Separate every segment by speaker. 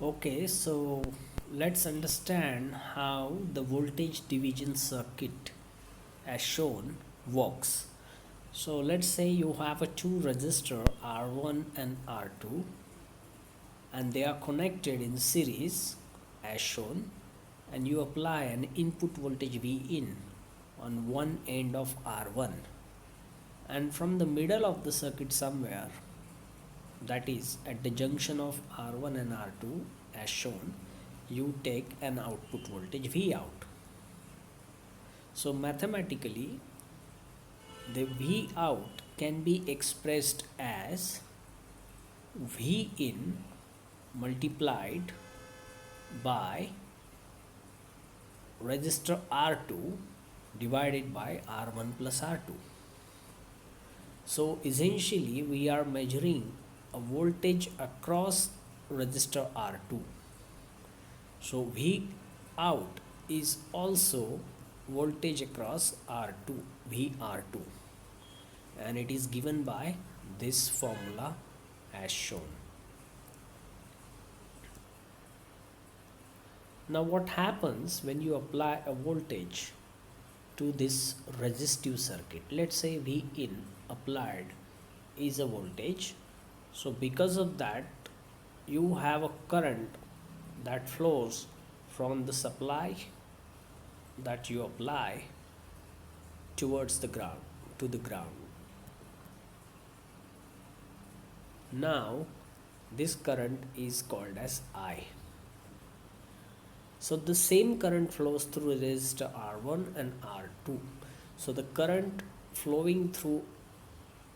Speaker 1: Okay, so let's understand how the voltage division circuit as shown works. So let's say you have a two resistor R1 and R2 and they are connected in series as shown, and you apply an input voltage V in on one end of R1, and from the middle of the circuit somewhere, that is at the junction of R1 and R2 as shown, you take an output voltage V out. So mathematically the V out can be expressed as V in multiplied by resistor R2 divided by R1 plus R2. So essentially we are measuring a voltage across resistor R2. So V out is also voltage across R2, VR2, and it is given by this formula as shown. Now what happens when you apply a voltage to this resistive circuit? Let's say V in applied is a voltage. So because of that, you have a current that flows from the supply that you apply towards the ground, to the ground. Now this current is called as I. So the same current flows through resistor R1 and R2. So the current flowing through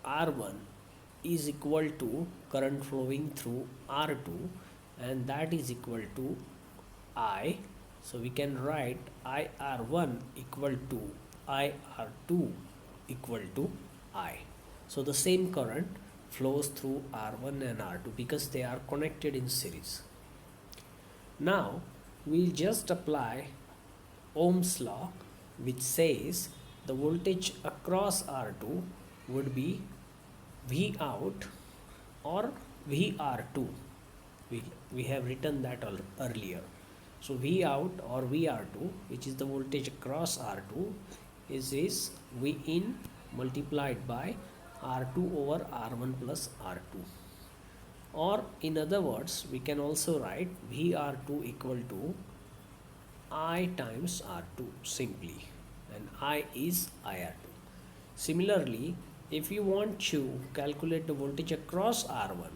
Speaker 1: R1 is equal to current flowing through R2, and that is equal to I. So we can write IR1 equal to IR2 equal to I. So the same current flows through R1 and R2 because they are connected in series. Now we'll just apply Ohm's law, which says the voltage across R2 would be V out or VR2. We have written that earlier. So V out or VR2, which is the voltage across R2, is V in multiplied by R2 over R1 plus R2. Or in other words, we can also write VR2 equal to I times R2 simply, and I is IR2. Similarly, if you want to calculate the voltage across R1,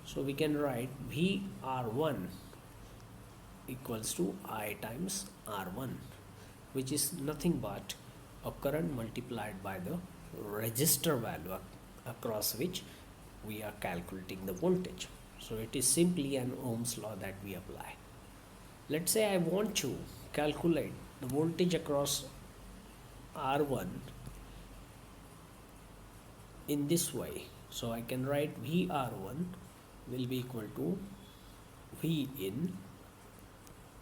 Speaker 1: so we can write VR1 equals to I times R1, which is nothing but a current multiplied by the resistor value across which we are calculating the voltage. So it is simply an Ohm's law that we apply. Let's say I want to calculate the voltage across R1 in this way. So I can write VR1 will be equal to V in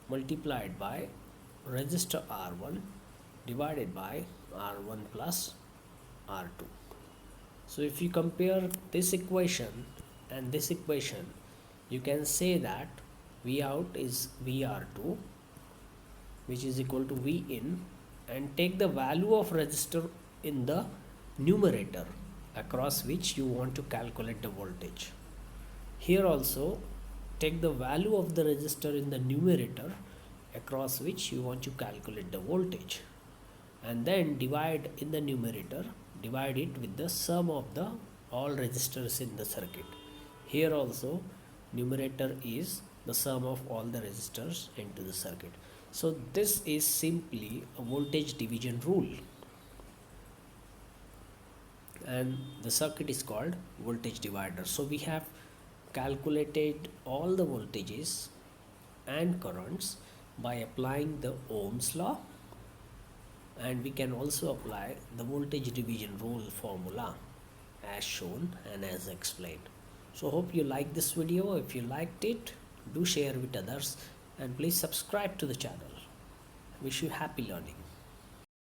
Speaker 1: multiplied by resistor R1 divided by R1 plus R2. So if you compare this equation and this equation, you can say that V out is VR2, which is equal to V in, and take the value of resistor in the numerator across which you want to calculate the voltage. Here also take the value of the resistor in the numerator across which you want to calculate the voltage, and then divide in the numerator, divide it with the sum of the all resistors in the circuit. Here also numerator is the sum of all the resistors into the circuit. So this is simply a voltage division rule, and the circuit is called voltage divider. So we have calculated all the voltages and currents by applying the Ohm's law, and we can also apply the voltage division rule formula as shown and as explained. So hope you like this video. If you liked it, do share with others, and please subscribe to the channel. Wish you happy learning.